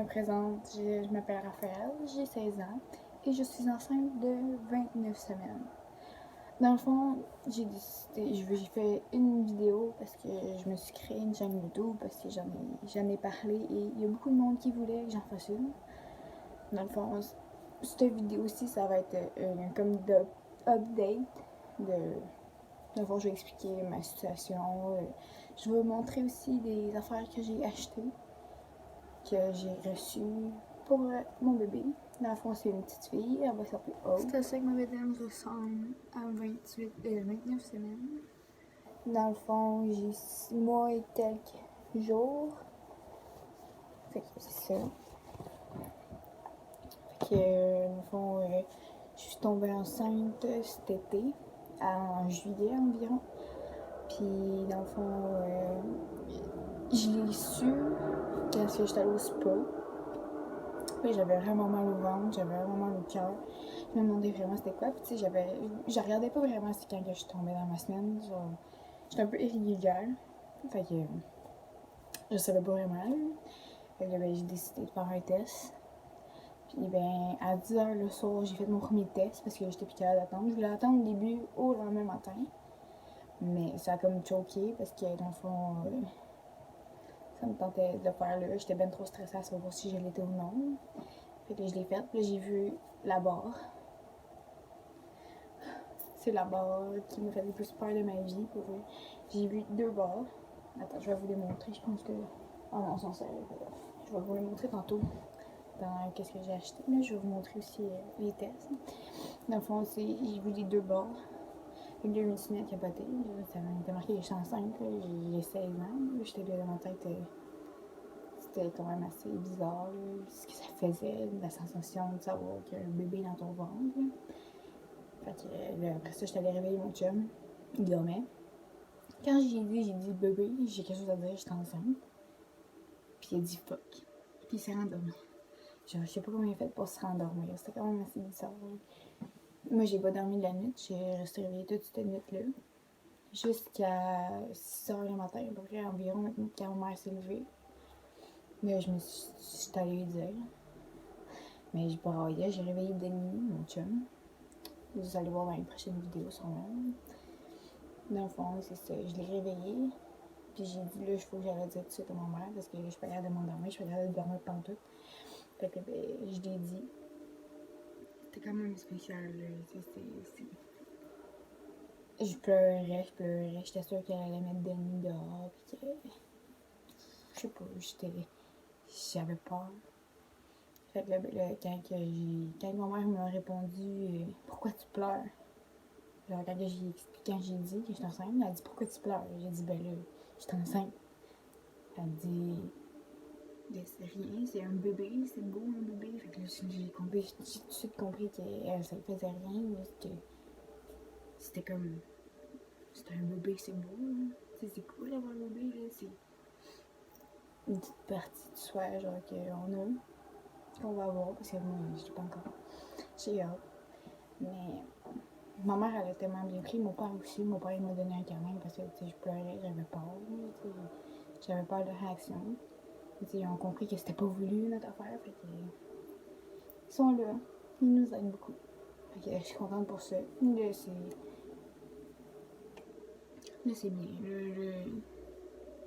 me présente, je m'appelle Raphaël, j'ai 16 ans et je suis enceinte de 29 semaines. Dans le fond, j'ai fait une vidéo parce que je me suis créé une chaîne YouTube parce que j'en ai parlé et il y a beaucoup de monde qui voulait que j'en fasse une. Dans le fond, cette vidéo-ci, ça va être comme update de. Dans le fond, je vais expliquer ma situation. Je vais vous montrer aussi des affaires que j'ai achetées, que j'ai reçues pour mon bébé. Dans le fond, c'est une petite fille, elle va s'appeler Hope. C'est à ça que ma bédaine ressemble à 29 semaines. Dans le fond, j'ai 6 mois et quelques jours. Fait que c'est ça. Fait que, dans le fond, je suis tombée enceinte cet été, en juillet environ. Puis, dans le fond, je l'ai su quand j'étais allée au spa. Puis j'avais vraiment mal au ventre, j'avais vraiment mal au cœur. Je me demandais vraiment c'était quoi. Puis tu sais, je regardais pas vraiment c'est quand que je suis tombée dans ma semaine. Genre, j'étais un peu irrégulière. Fait que je savais pas vraiment. Fait que ben, j'ai décidé de faire un test. Puis ben, à 10h le soir, j'ai fait mon premier test parce que j'étais plus capable d'attendre. Je voulais attendre au début au lendemain matin. Mais ça a comme choqué parce que dans le fond, ça me tentait de le faire là. J'étais bien trop stressée à savoir si je l'étais ou non. Fait que je l'ai fait. Puis là, j'ai vu la barre. C'est la barre qui me fait le plus peur de ma vie. Pour vrai. J'ai vu 2 barres. Attends, je vais vous les montrer. Je pense que. Oh non, sans sérieux. Je vais vous les montrer tantôt. Dans qu'est-ce que j'ai acheté. Là, je vais vous montrer aussi les tests. Dans le fond, j'ai vu les 2 barres. Une de mes capotée. Ça m'a marqué que je suis enceinte. J'ai 16 ans. J'étais là dans ma tête. C'était quand même assez bizarre. Là, ce que ça faisait. La sensation de savoir qu'il y a un bébé dans ton ventre. Là. Fait que là, après ça, j'étais allée réveiller mon chum. Il dormait. Quand j'ai dit bébé, j'ai quelque chose à dire, j'étais enceinte. Puis il a dit fuck. Puis il s'est rendormi. Genre, je sais pas comment il a fait pour se rendormir. C'était quand même assez bizarre. Moi, j'ai pas dormi de la nuit. J'ai resté réveillée toute cette nuit-là. Jusqu'à 6h le matin, à peu près environ, quand ma mère s'est levée. Là, j'étais allée lui dire. Mais j'ai pas braillé, j'ai réveillé Denis, mon chum. Vous allez voir dans les prochaines vidéos sûrement. Dans le fond, c'est ça. Je l'ai réveillé. Puis j'ai dit, là, il faut que j'allais dire tout de suite à ma mère parce que je suis pas capable de m'endormir. Je suis pas capable de dormir pantoute. Fait que, ben, je l'ai dit. C'était quand même spécial, là. Je pleurais. J'étais sûre qu'elle allait mettre Denis dehors. Puis que. Je sais pas, j'avais peur. Fait que là, quand ma mère m'a répondu, pourquoi tu pleures? Genre, quand j'ai dit que j'étais enceinte, elle a dit pourquoi tu pleures? J'ai dit, ben là, j'étais enceinte. Elle dit, ben c'est rien, c'est un bébé, c'est beau un bébé. Fait que là, j'ai tout de suite compris que ça ne faisait rien, mais que c'était comme, c'était un bébé, c'est beau. C'est cool d'avoir un bébé, là, c'est une petite partie de soi, genre, qu'on va avoir, parce que moi, je l'ai pas encore. J'ai hâte. Mais ma mère, elle a tellement bien pris, mon père aussi. Mon père, il m'a donné un câlin parce que je pleurais, j'avais peur. J'avais peur de réaction. Ils ont compris que c'était pas voulu notre affaire. Fait que, ils sont là. Ils nous aident beaucoup. Fait que, je suis contente pour ça. Là, c'est bien.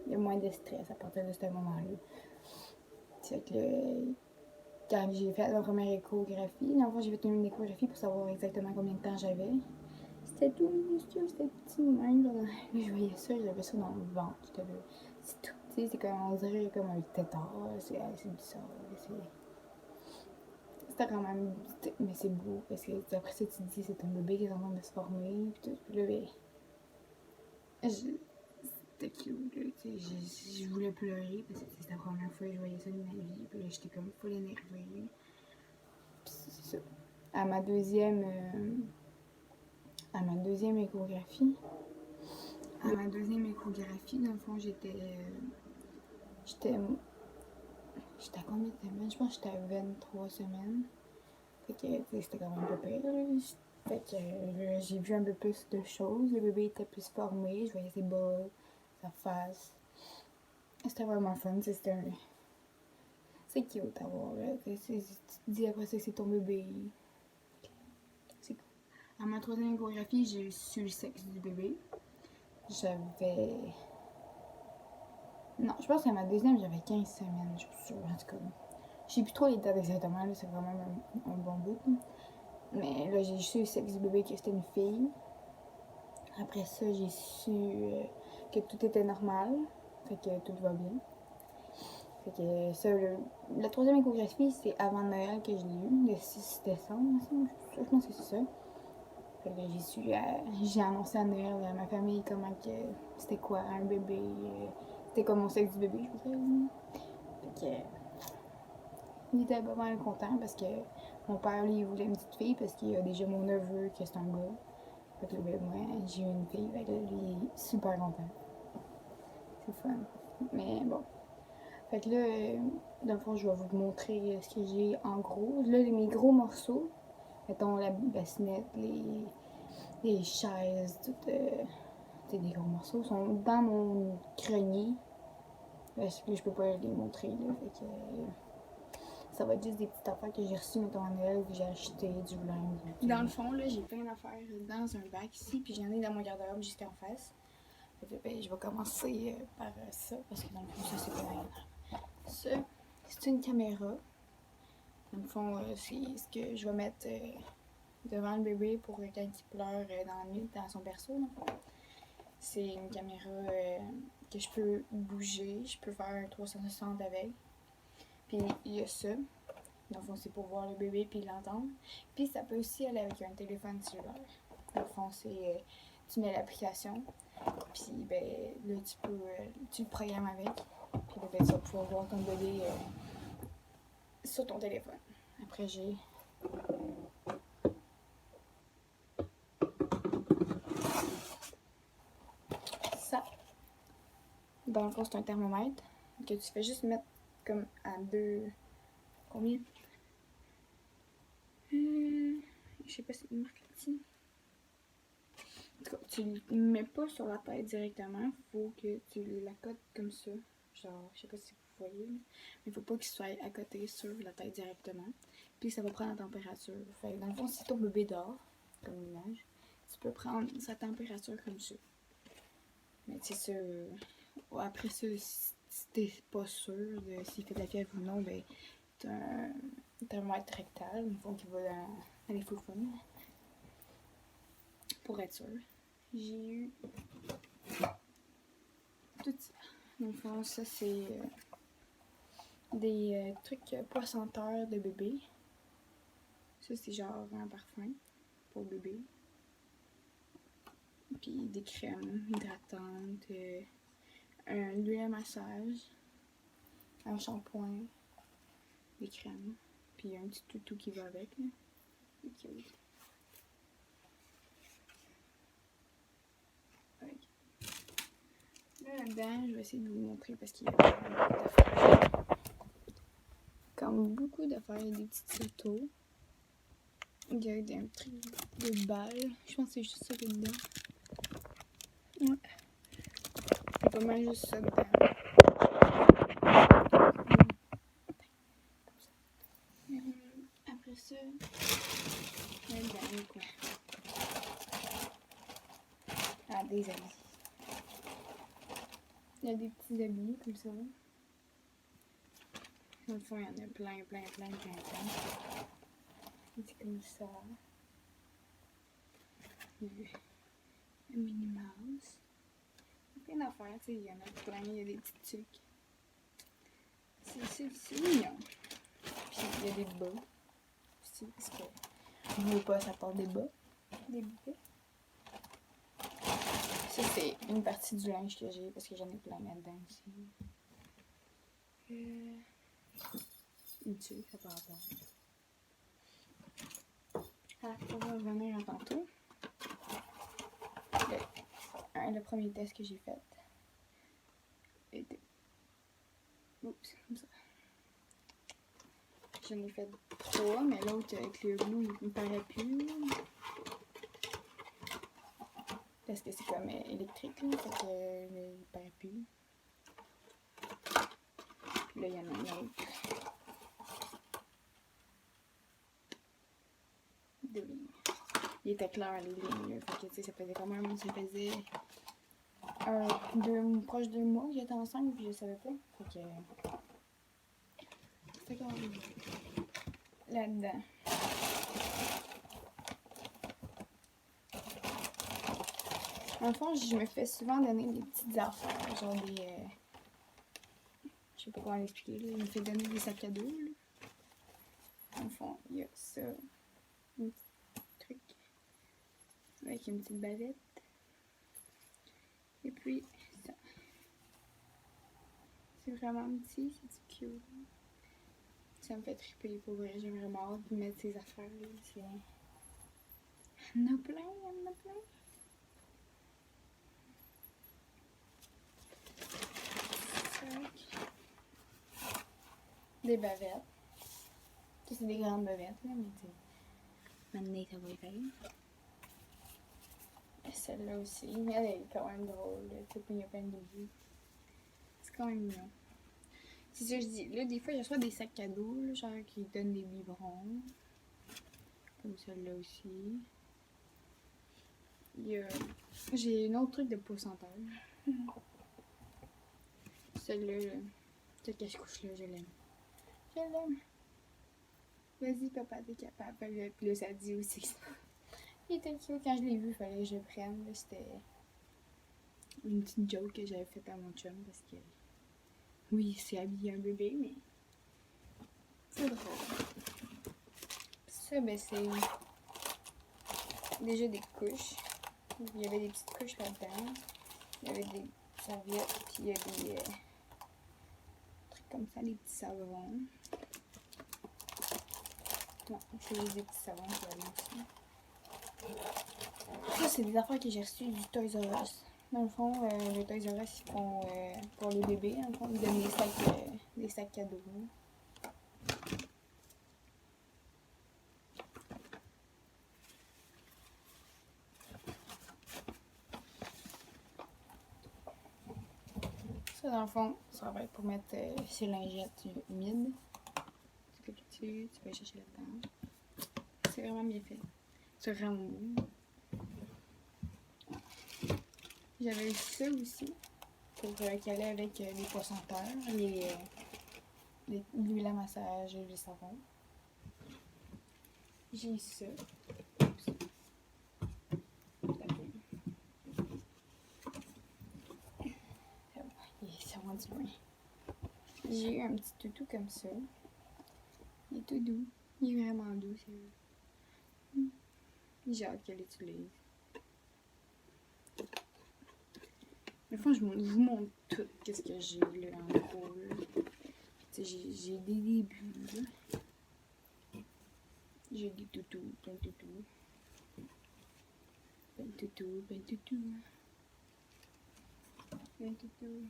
Il y a moins de stress à partir de ce moment-là. C'est que quand j'ai fait ma première échographie, dans le fond, j'ai fait une échographie pour savoir exactement combien de temps j'avais. C'était tout minuscule, c'était petit même. Je voyais ça, j'avais ça dans le ventre. C'est tout petit, c'est comme, on dirait comme un tétard. C'est bizarre. C'était quand même. Mais c'est beau, parce que après ça, tu te dis, c'est un bébé qui est en train de se former. Puis tout. Puis là, ben, c'était cute, là. Je voulais pleurer, parce que c'était la première fois que je voyais ça de ma vie. Puis là, j'étais comme full énervée. Puis c'est ça. À ma deuxième. À ma deuxième échographie, dans le fond, j'étais à combien de semaines? Je pense que j'étais à 23 semaines. Fait que c'était quand même un peu pire. Fait que j'ai vu un peu plus de choses. Le bébé était plus formé. Je voyais ses bras, sa face. C'était vraiment fun. C'est cute à voir, là. Tu te dis après ça que c'est ton bébé. C'est cool. À ma troisième échographie, j'ai su le sexe du bébé. J'avais... Non, je pense qu'à ma deuxième, j'avais 15 semaines, je suis sûre, en tout cas. Je sais plus trop les dates exactement, là, c'est vraiment un bon bout. Là. Mais là, j'ai su le sexe du bébé que c'était une fille. Après ça, j'ai su que tout était normal, fait que tout va bien. Fait que ça, la troisième échographie, c'est avant Noël que je l'ai eu, le 6 décembre, je pense que c'est ça. Fait que j'ai annoncé à Noël à ma famille comment que c'était quoi un bébé, c'était comme mon sexe du bébé, je veux dire. Fait que il était pas mal content parce que mon père, lui, il voulait une petite fille parce qu'il y a déjà mon neveu qui est un gars. Fait que ben, moi, j'ai eu une fille, fait que lui, il est super content. C'est fun. Mais bon. Fait que là, dans le fond, je vais vous montrer ce que j'ai en gros. Là, mes gros morceaux, mettons la bassinette, les chaises, tout, des gros morceaux, sont dans mon grenier. Parce que je peux pas les montrer, là. Fait que ça va être juste des petites affaires que j'ai reçues, mettons, à Noël, que j'ai acheté du linge. Dans le fond, là, j'ai plein d'affaires dans un bac ici, puis j'en ai dans mon garde-robe juste en face. Fait que, ben, je vais commencer par ça, parce que dans le fond, ça, c'est pas rien. Ça, c'est une caméra. Dans le fond, c'est ce que je vais mettre devant le bébé pour quand il pleure dans la nuit, dans son berceau. C'est une caméra que je peux bouger, je peux faire un 360 avec. Puis il y a ça. Dans le fond, c'est pour voir le bébé puis l'entendre. Puis ça peut aussi aller avec un téléphone cellulaire. Dans le fond, c'est tu mets l'application, puis ben là tu le programmes avec. Puis là, ben, tu vas pouvoir voir ton bébé sur ton téléphone. Après, j'ai ça. Dans le fond, c'est un thermomètre que tu fais juste mettre comme à deux. Combien? Je sais pas si c'est une marque ici. En tout cas, tu le mets pas sur la tête directement. Faut que tu l'accotes comme ça. Genre, je sais pas si vous voyez. Mais faut pas qu'il soit à côté sur la tête directement. Puis ça va prendre la température. Fait que dans le fond, si ton bébé dort, comme l'image, tu peux prendre sa température comme ça. Mais c'est sûr, après ça, si t'es pas sûr de s'il fait de la fièvre ou non, ben t'as un thermomètre rectal, donc il va dans les foufounes. Pour être sûr. J'ai eu tout ça. Donc ça c'est des trucs poissanteurs de bébé. Ça c'est genre un parfum pour bébé. Puis des crèmes hydratantes, un huile à massage, un shampoing, des crèmes, puis un petit toutou qui va avec. Là. C'est cute. Là-dedans, je vais essayer de vous montrer parce qu'il y a beaucoup d'affaires. Comme beaucoup d'affaires, il y a des petites photos. Il y a un truc de balles. Je pense que c'est juste ça qui est dedans. Ouais. C'est pas mal juste ça dedans. Après ça, il y a le dernier quoi. Ah, des habits. Il y a des petits habits comme ça. Dans le fond, il y en a plein. C'est comme ça. Il y a un Minnie Mouse. Plein d'affaires, tu sais, il y en a plein, il y a des petits trucs. C'est mignon. Puis il y a des bas aussi, parce que je veux pas, ça porte des bas. Des bas. Ça, c'est une partie du linge que j'ai, parce que j'en ai plein là-dedans aussi. Une tuque, ça par rapport. Alors, on va revenir à tantôt. Le premier test que j'ai fait était... Oups, comme ça. J'en ai fait 3, mais l'autre avec le glue, il me paraît plus. Parce que c'est comme électrique, là, fait que il paraît plus. Puis là, il y en a un autre. il était clair les lignes. Fait que, tu sais, ça faisait quand même, ça faisait proche de 2 mois que j'étais enceinte, puis je savais pas. Fait que, c'était quand même là-dedans. En fond, je me fais souvent donner des petites affaires, genre des... je sais pas comment l'expliquer, là. Je me fais donner des sacs à dos, là. En fond, il y a ça, un petit truc, avec une petite bavette. Et puis, ça. C'est vraiment petit, c'est cute. Ça me fait triper, pour vrai, j'ai vraiment hâte de mettre ces affaires-là. Il y en a plein, il y en a plein. Des bavettes. Ça, c'est des grandes bavettes, là, mais tu sais, maintenant, ça va y faire. Et celle-là aussi, mais elle est quand même drôle, tu sais, puis il y a plein de bébés. C'est quand même mignon. C'est ça que je dis. Là, des fois, je reçois des sacs cadeaux, là, genre qui donnent des biberons. Comme celle-là aussi. J'ai un autre truc de pourcentage. Celle-là, cette cache-couche-là, je l'aime. Je l'aime. Vas-y, papa, t'es capable. Puis là, ça dit aussi que ça. Il était cute. Quand je l'ai vu, il fallait que je le prenne. C'était une petite joke que j'avais faite à mon chum parce que oui, c'est habillé un bébé, mais c'est drôle. Ça, ben, c'est déjà des couches. Il y avait des petites couches là-dedans. Il y avait des serviettes, puis il y a des trucs comme ça, des petits savons. Non, c'est juste des petits savons qui avaient aussi. Ça, c'est des affaires que j'ai reçues du Toys R Us. Dans le fond, le Toys R Us, ils font pour les bébés. Dans le fond, ils donnent des sacs cadeaux. Ça, dans le fond, ça va être pour mettre ses lingettes humides. Tu cliques dessus, tu vas chercher là-dedans. C'est vraiment bien fait. C'est vraiment beau. J'avais ça aussi pour caler avec les poissons-terre, l'huile à massage, les savons. J'ai ça. Ça va du loin. J'ai eu un petit toutou comme ça. Il est tout doux. Il est vraiment doux, c'est... J'ai hâte qu'elle l'utilise. Au fond, je vous montre tout ce que j'ai là, en gros. J'ai des débuts, là. J'ai des toutous, plein de toutous. Plein de toutous, plein de toutous. Plein de toutous.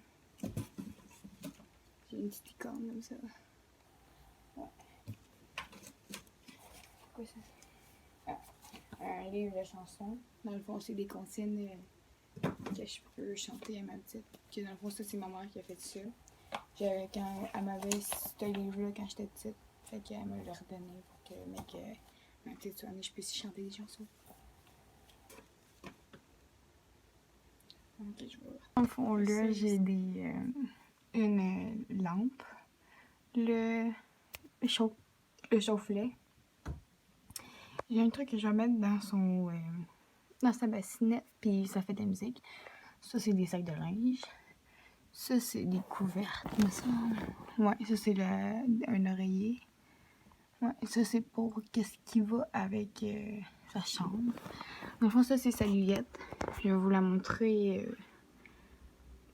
J'ai une petite icône comme ça. Ouais. Quoi ça? Ah, un livre de chansons. Dans le fond, c'est des consignes que je peux chanter à ma petite. Que dans le fond, ça, c'est ma mère qui a fait ça. Quand elle m'avait ce livre-là quand j'étais petite. Fait qu'elle me l'a redonné pour que ma petite soit née, je puisse chanter des chansons. Ok, je vois. Dans le fond, là, j'ai une lampe. Le chauffe-lait. J'ai un truc que je vais mettre dans sa bassinette, puis ça fait de la musique. Ça, c'est des sacs de linge. Ça, c'est des couvertes, me semble. Ouais, ça, c'est un oreiller. Ouais, ça, c'est pour qu'est-ce qui va avec sa chambre. Dans le fond, ça, c'est sa luette. Je vais vous la montrer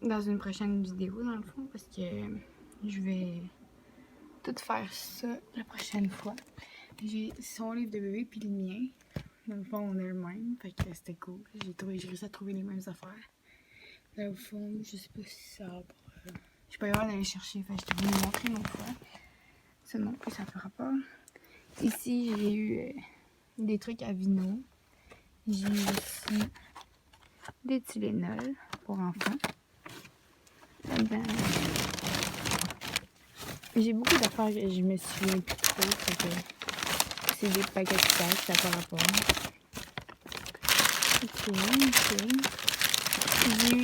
dans une prochaine vidéo, dans le fond, parce que je vais tout faire ça la prochaine fois. J'ai son livre de bébé puis le mien. Dans le fond, on a le même, fait que c'était cool. J'ai réussi à trouver les mêmes affaires. Dans le fond, je sais pas si ça va pour... je suis pas capable d'aller chercher, fait que je vais vous montrer une autre fois. Ça non plus, ça fera pas. Ici, j'ai eu des trucs à vino. J'ai eu aussi des Tylenol pour enfants. Ben, j'ai beaucoup d'affaires que je me souviens plus trop. C'est des paquets de sacs, ça par rapport. J'ai eu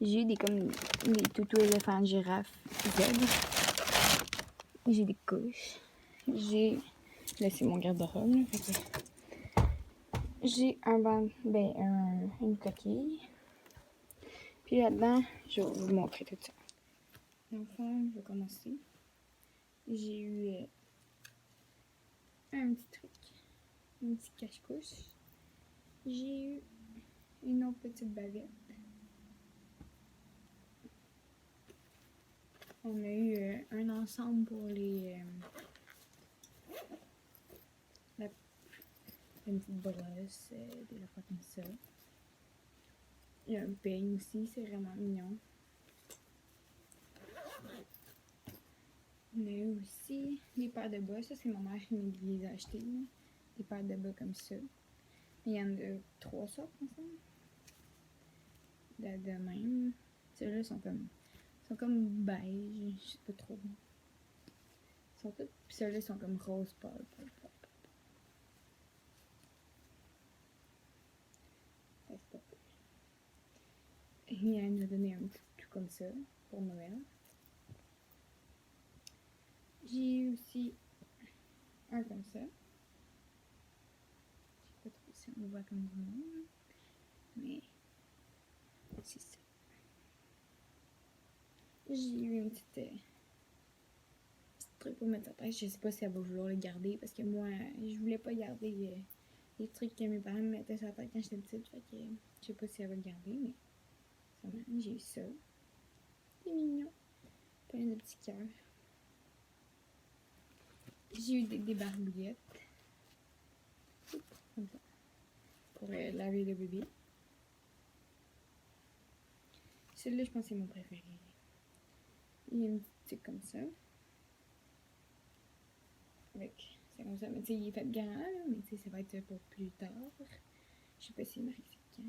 j'ai eu des comme des toutous éléphants, girafes, zèbres. J'ai des couches. J'ai... Là, c'est mon garde-robe. J'ai un banc... une coquille. Puis là-dedans, je vais vous montrer tout ça. Dans le fond, je vais commencer. J'ai eu un petit truc. Un petit cache-couche. J'ai eu une autre petite bavette. On a eu un ensemble pour les... une petite brosse, des affaires comme ça. Il y a un peigne aussi, c'est vraiment mignon. On a eu aussi des paires de bas, ça c'est ma mère qui les a achetés. Des paires de bas comme ça. Il y en a 3 sortes ensemble. De même. Ceux-là sont comme beige, je sais pas trop. Puis ceux-là sont comme rose pâle. Il en a donné un petit tout comme ça pour Noël. J'ai eu aussi un comme ça. Je sais pas trop si on le voit comme du monde, mais c'est ça. J'ai eu une petite truc pour mettre sa tête. Je sais pas si elle va vouloir le garder parce que moi, je voulais pas garder les trucs que mes parents me mettaient sur la tête quand j'étais petite. Fait que je sais pas si elle va le garder, mais j'ai eu ça. C'est mignon. Plein de petits cœurs. J'ai eu des barbouillettes. Comme ça. Pour laver le bébé. Celui-là, je pense que c'est mon préféré. Il y a une petite truc comme ça. C'est comme ça, mais tu sais, il est fait grand, là, mais tu sais, ça va être pour plus tard. Je sais pas si Marie c'est quand.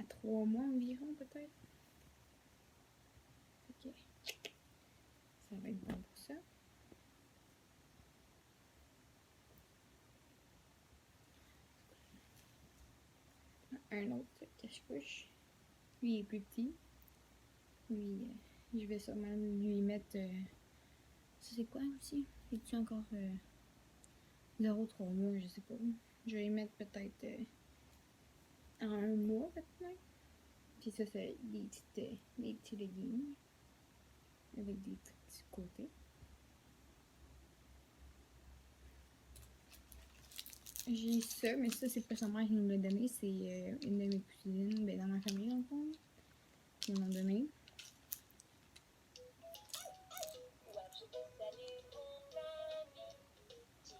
À 3 mois environ, peut-être. Ok. Ça va être bon pour ça. Un autre cache-couche. Lui, il est plus petit. Lui, je vais sûrement lui mettre... ça, c'est quoi aussi? Es-tu encore 0,3 mois, je sais pas. Je vais y mettre peut-être en 1 mois, peut-être. Puis ça, c'est des petits leggings avec des petits côtés. J'ai ça, mais ça, c'est pas sa mère qui nous l'a donné. C'est une de mes cousines, dans ma famille, dans le fond, qui m'ont donné.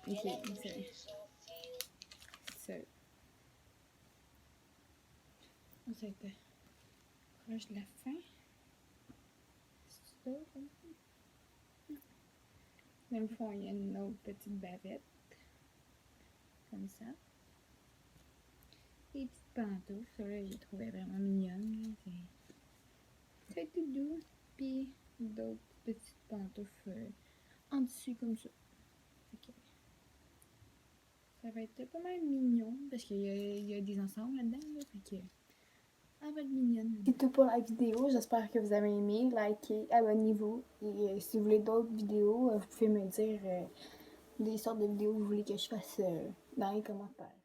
Ok, c'est ça. On s'est été proche de la fin. C'est ça, comme ça. Dans le fond, il y a une autre petite bavette. Comme ça. Des petites pantoufles. Ça, là, j'ai trouvé vraiment mignonne. C'est tout doux. Puis d'autres petites pantoufles en dessus, comme ça. Okay. Ça va être pas mal mignon. Parce qu'il y a des ensembles là-dedans. Là, fait que ça va être mignonne. C'est tout pour la vidéo. J'espère que vous avez aimé. Likez, abonnez-vous. Et si vous voulez d'autres vidéos, vous pouvez me dire des sortes de vidéos que vous voulez que je fasse dans les commentaires.